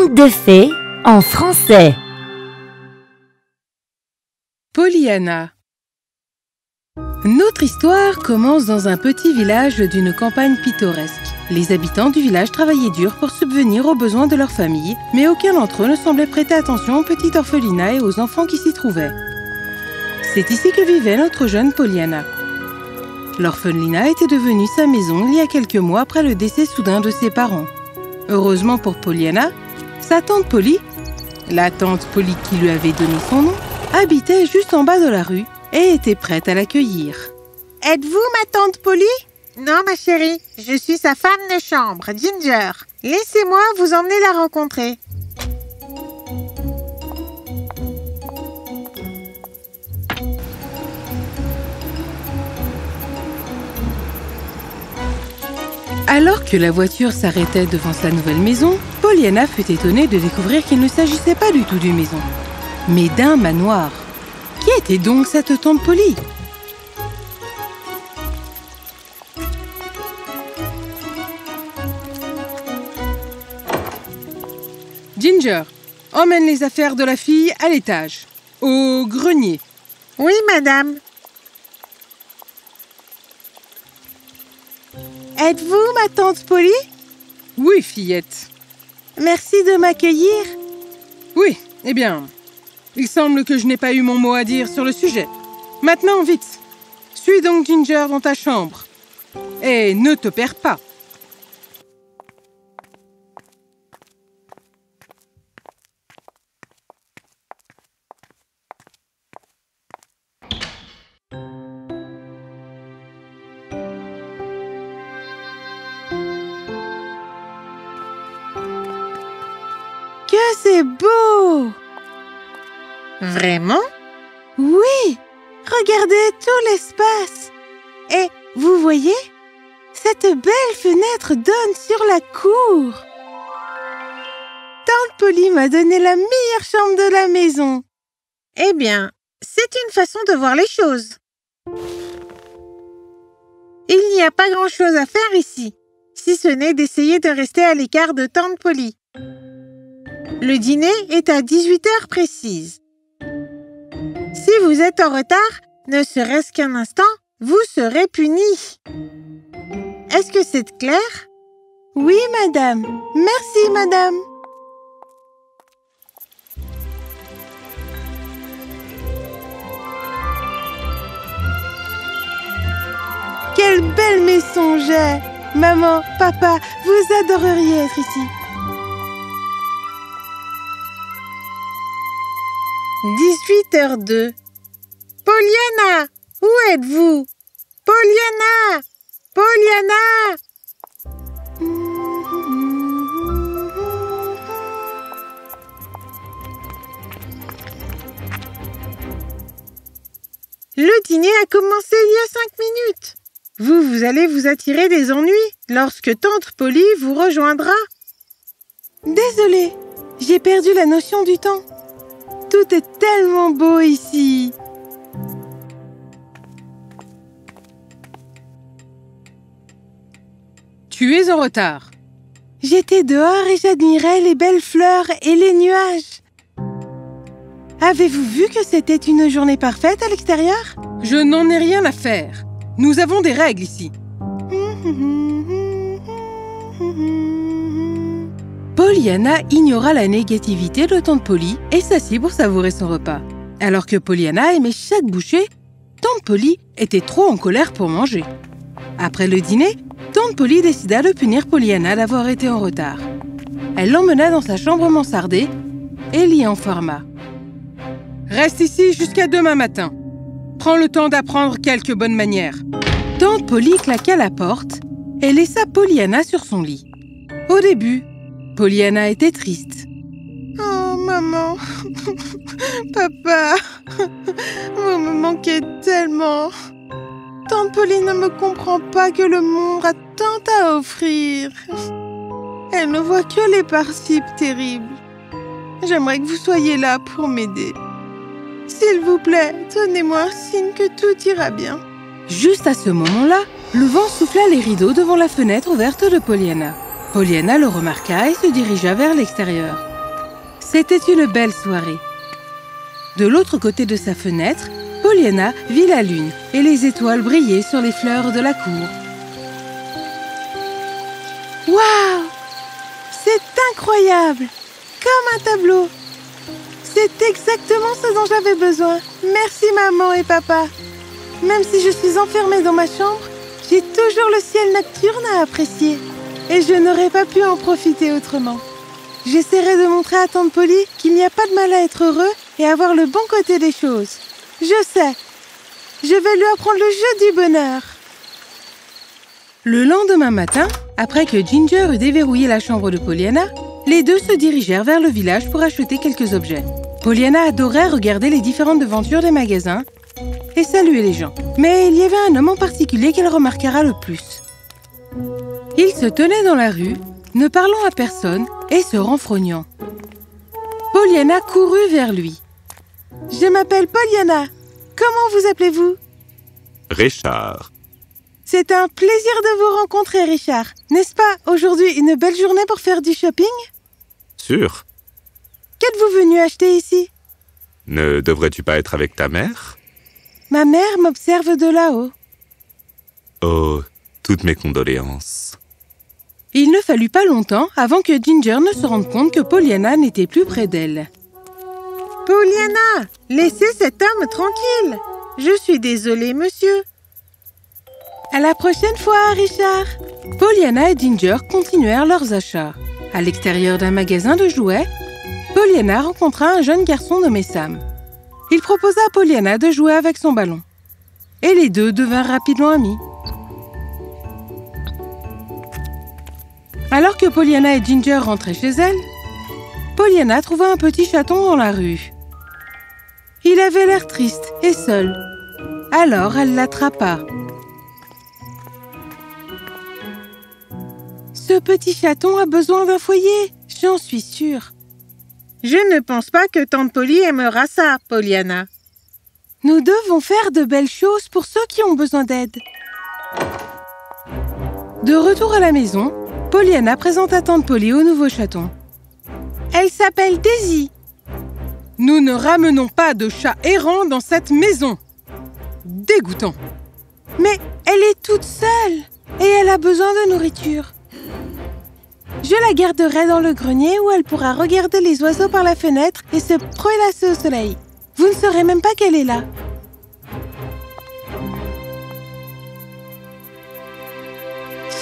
Conte de fées en français. Pollyanna. Notre histoire commence dans un petit village d'une campagne pittoresque. Les habitants du village travaillaient dur pour subvenir aux besoins de leur famille, mais aucun d'entre eux ne semblait prêter attention au petit orphelinat et aux enfants qui s'y trouvaient. C'est ici que vivait notre jeune Pollyanna. L'orphelinat était devenu sa maison il y a quelques mois après le décès soudain de ses parents. Heureusement pour Pollyanna, sa tante Polly, la tante Polly qui lui avait donné son nom, habitait juste en bas de la rue et était prête à l'accueillir. « Êtes-vous ma tante Polly ?»« Non, ma chérie, je suis sa femme de chambre, Ginger. Laissez-moi vous emmener la rencontrer. » Alors que la voiture s'arrêtait devant sa nouvelle maison, Pollyanna fut étonnée de découvrir qu'il ne s'agissait pas du tout d'une maison, mais d'un manoir. Qui était donc cette tante Polly? Ginger, emmène les affaires de la fille à l'étage, au grenier. Oui, madame. Êtes-vous ma tante Polly? Oui, fillette. Merci de m'accueillir. Oui, eh bien, il semble que je n'ai pas eu mon mot à dire sur le sujet. Maintenant, vite, suis donc Ginger dans ta chambre. Et ne te perds pas. Que c'est beau! Vraiment? Oui! Regardez tout l'espace! Et vous voyez? Cette belle fenêtre donne sur la cour! Tante Polly m'a donné la meilleure chambre de la maison. Eh bien, c'est une façon de voir les choses. Il n'y a pas grand-chose à faire ici, si ce n'est d'essayer de rester à l'écart de tante Polly. Le dîner est à 18h précises. Si vous êtes en retard, ne serait-ce qu'un instant, vous serez puni. Est-ce que c'est clair? Oui, madame. Merci, madame. Quelle belle maison j'ai! Maman, papa, vous adoreriez être ici. 18h02. Pollyanna, où êtes-vous? Pollyanna! Pollyanna! Le dîner a commencé il y a 5 minutes. Vous allez vous attirer des ennuis lorsque tante Polly vous rejoindra. Désolée, j'ai perdu la notion du temps. Tout est tellement beau ici. Tu es en retard. J'étais dehors et j'admirais les belles fleurs et les nuages. Avez-vous vu que c'était une journée parfaite à l'extérieur? Je n'en ai rien à faire. Nous avons des règles ici. Pollyanna ignora la négativité de tante Polly et s'assit pour savourer son repas. Alors que Pollyanna aimait chaque bouchée, tante Polly était trop en colère pour manger. Après le dîner, tante Polly décida de punir Pollyanna d'avoir été en retard. Elle l'emmena dans sa chambre mansardée et l'y enferma. « Reste ici jusqu'à demain matin. Prends le temps d'apprendre quelques bonnes manières. » Tante Polly claqua la porte et laissa Pollyanna sur son lit. Au début, Pollyanna était triste. « Oh, maman, papa, vous me manquez tellement. Tante Polly ne me comprend pas que le monde a tant à offrir. Elle ne voit que les participes terribles. J'aimerais que vous soyez là pour m'aider. S'il vous plaît, donnez-moi un signe que tout ira bien. » Juste à ce moment-là, le vent souffla les rideaux devant la fenêtre ouverte de Pollyanna. Pollyanna le remarqua et se dirigea vers l'extérieur. C'était une belle soirée. De l'autre côté de sa fenêtre, Pollyanna vit la lune et les étoiles brillaient sur les fleurs de la cour. Waouh! C'est incroyable! Comme un tableau! C'est exactement ce dont j'avais besoin. Merci maman et papa. Même si je suis enfermée dans ma chambre, j'ai toujours le ciel nocturne à apprécier. Et je n'aurais pas pu en profiter autrement. J'essaierai de montrer à Tante Polly qu'il n'y a pas de mal à être heureux et à voir le bon côté des choses. Je sais. Je vais lui apprendre le jeu du bonheur. Le lendemain matin, après que Ginger eut déverrouillé la chambre de Pollyanna, les deux se dirigèrent vers le village pour acheter quelques objets. Pollyanna adorait regarder les différentes devantures des magasins et saluer les gens. Mais il y avait un homme en particulier qu'elle remarquera le plus. Il se tenait dans la rue, ne parlant à personne et se renfrognant. Pollyanna courut vers lui. « Je m'appelle Pollyanna. Comment vous appelez-vous » ? Richard. C'est un plaisir de vous rencontrer, Richard. N'est-ce pas aujourd'hui une belle journée pour faire du shopping ? Sûr. Qu'êtes-vous venu acheter ici ? Ne devrais-tu pas être avec ta mère ? Ma mère m'observe de là-haut. Oh, toutes mes condoléances. Il ne fallut pas longtemps avant que Ginger ne se rende compte que Pollyanna n'était plus près d'elle. « Pollyanna, laissez cet homme tranquille. Je suis désolée, monsieur. » À la prochaine fois, Richard. Pollyanna et Ginger continuèrent leurs achats. À l'extérieur d'un magasin de jouets, Pollyanna rencontra un jeune garçon nommé Sam. Il proposa à Pollyanna de jouer avec son ballon. Et les deux devinrent rapidement amis. Alors que Pollyanna et Ginger rentraient chez elles, Pollyanna trouva un petit chaton dans la rue. Il avait l'air triste et seul. Alors elle l'attrapa. Ce petit chaton a besoin d'un foyer, j'en suis sûre. Je ne pense pas que Tante Polly aimera ça, Pollyanna. Nous devons faire de belles choses pour ceux qui ont besoin d'aide. De retour à la maison, Pollyanna présenta Tante Polly au nouveau chaton. Elle s'appelle Daisy. Nous ne ramenons pas de chat errant dans cette maison. Dégoûtant. Mais elle est toute seule et elle a besoin de nourriture. Je la garderai dans le grenier où elle pourra regarder les oiseaux par la fenêtre et se prélasser au soleil. Vous ne saurez même pas qu'elle est là.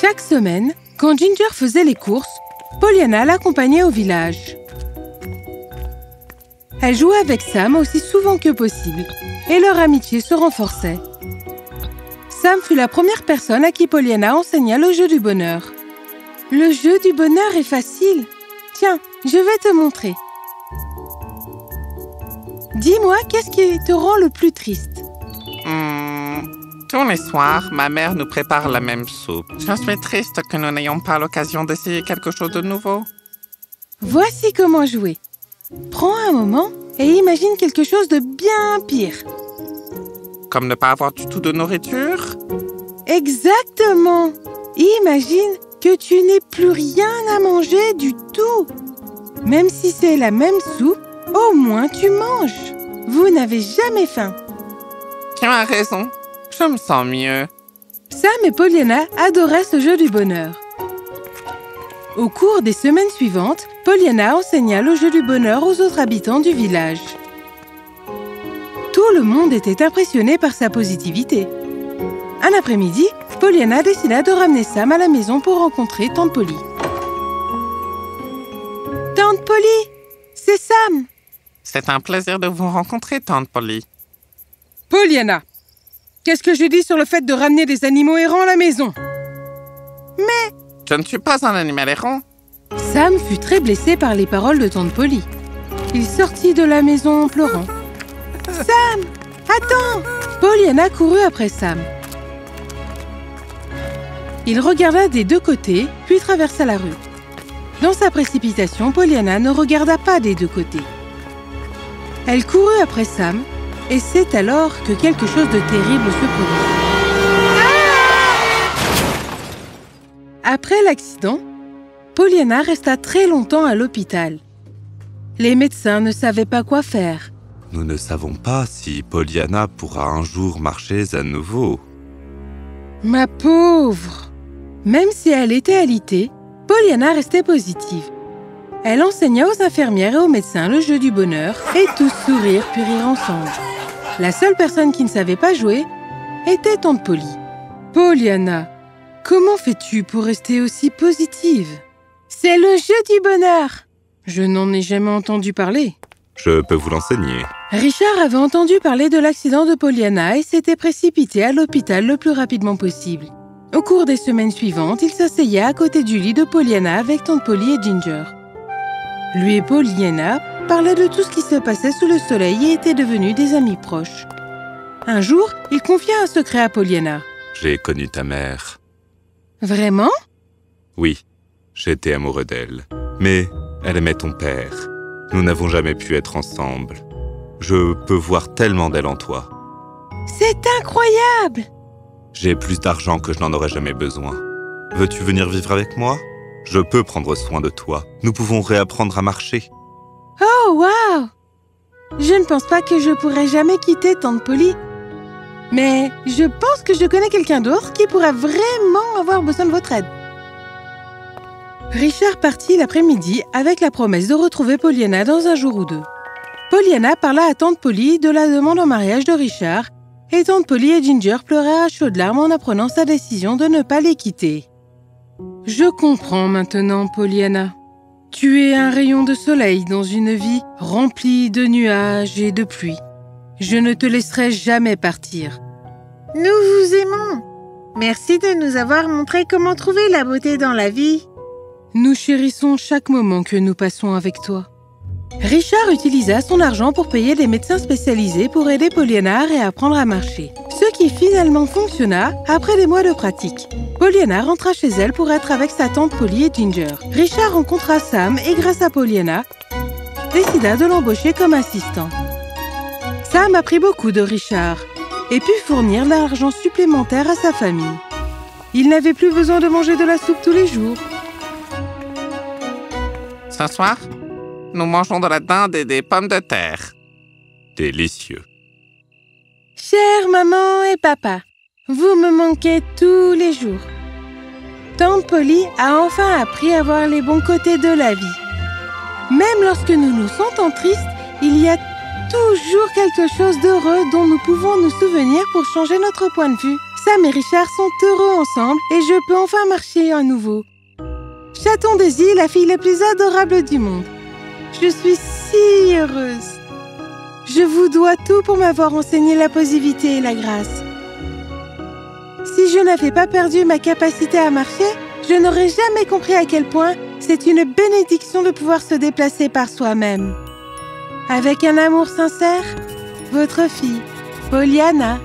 Chaque semaine, quand Ginger faisait les courses, Pollyanna l'accompagnait au village. Elle jouait avec Sam aussi souvent que possible et leur amitié se renforçait. Sam fut la première personne à qui Pollyanna enseigna le jeu du bonheur. Le jeu du bonheur est facile. Tiens, je vais te montrer. Dis-moi, qu'est-ce qui te rend le plus triste ? Tous les soirs, ma mère nous prépare la même soupe. Je suis triste que nous n'ayons pas l'occasion d'essayer quelque chose de nouveau. Voici comment jouer. Prends un moment et imagine quelque chose de bien pire. Comme ne pas avoir du tout de nourriture ? Exactement. Imagine que tu n'aies plus rien à manger du tout. Même si c'est la même soupe, au moins tu manges. Vous n'avez jamais faim. Tu as raison. Je me sens mieux. Sam et Pollyanna adoraient ce jeu du bonheur. Au cours des semaines suivantes, Pollyanna enseigna le jeu du bonheur aux autres habitants du village. Tout le monde était impressionné par sa positivité. Un après-midi, Pollyanna décida de ramener Sam à la maison pour rencontrer Tante Polly. « Tante Polly, c'est Sam !»« C'est un plaisir de vous rencontrer, Tante Polly. »« Pollyanna, qu'est-ce que je dis sur le fait de ramener des animaux errants à la maison ?»« Mais... » »« Je ne suis pas un animal errant. » Sam fut très blessé par les paroles de Tante Polly. Il sortit de la maison en pleurant. « Sam, attends !» Pollyanna courut après Sam. Il regarda des deux côtés, puis traversa la rue. Dans sa précipitation, Pollyanna ne regarda pas des deux côtés. Elle courut après Sam, et c'est alors que quelque chose de terrible se produisit. Après l'accident, Pollyanna resta très longtemps à l'hôpital. Les médecins ne savaient pas quoi faire. Nous ne savons pas si Pollyanna pourra un jour marcher à nouveau. Ma pauvre! Même si elle était alitée, Pollyanna restait positive. Elle enseigna aux infirmières et aux médecins le jeu du bonheur et tous sourirent puis rirent ensemble. La seule personne qui ne savait pas jouer était Tante Polly. Pollyanna, comment fais-tu pour rester aussi positive? C'est le jeu du bonheur! Je n'en ai jamais entendu parler. Je peux vous l'enseigner. Richard avait entendu parler de l'accident de Pollyanna et s'était précipité à l'hôpital le plus rapidement possible. Au cours des semaines suivantes, il s'asseyait à côté du lit de Pollyanna avec Tante Polly et Ginger. Lui et Pollyanna parlaient de tout ce qui se passait sous le soleil et étaient devenus des amis proches. Un jour, il confia un secret à Pollyanna. J'ai connu ta mère. Vraiment? Oui, j'étais amoureux d'elle. Mais elle aimait ton père. Nous n'avons jamais pu être ensemble. Je peux voir tellement d'elle en toi. C'est incroyable! J'ai plus d'argent que je n'en aurais jamais besoin. Veux-tu venir vivre avec moi? Je peux prendre soin de toi. Nous pouvons réapprendre à marcher. Oh, waouh! Je ne pense pas que je pourrai jamais quitter Tante Polly. Mais je pense que je connais quelqu'un d'autre qui pourra vraiment avoir besoin de votre aide. Richard partit l'après-midi avec la promesse de retrouver Pollyanna dans un jour ou deux. Pollyanna parla à Tante Polly de la demande en mariage de Richard et Tante Polly et Ginger pleurèrent à chaudes larmes en apprenant sa décision de ne pas les quitter. Je comprends maintenant, Pollyanna. Tu es un rayon de soleil dans une vie remplie de nuages et de pluie. Je ne te laisserai jamais partir. Nous vous aimons. Merci de nous avoir montré comment trouver la beauté dans la vie. Nous chérissons chaque moment que nous passons avec toi. Richard utilisa son argent pour payer des médecins spécialisés pour aider Pollyanna à réapprendre à marcher. Ce qui finalement fonctionna après des mois de pratique. Pollyanna rentra chez elle pour être avec sa tante Polly et Ginger. Richard rencontra Sam et grâce à Pollyanna, décida de l'embaucher comme assistant. Sam apprit beaucoup de Richard et put fournir de l'argent supplémentaire à sa famille. Il n'avait plus besoin de manger de la soupe tous les jours. Ce soir, nous mangeons de la dinde et des pommes de terre. Délicieux. Chère maman et papa, vous me manquez tous les jours. Tante Polly a enfin appris à voir les bons côtés de la vie. Même lorsque nous nous sentons tristes, il y a toujours quelque chose d'heureux dont nous pouvons nous souvenir pour changer notre point de vue. Sam et Richard sont heureux ensemble et je peux enfin marcher à nouveau. Chaton Daisy est la fille la plus adorable du monde. Je suis si heureuse. Je vous dois tout pour m'avoir enseigné la positivité et la grâce. Si je n'avais pas perdu ma capacité à marcher, je n'aurais jamais compris à quel point c'est une bénédiction de pouvoir se déplacer par soi-même. Avec un amour sincère, votre fille, Pollyanna.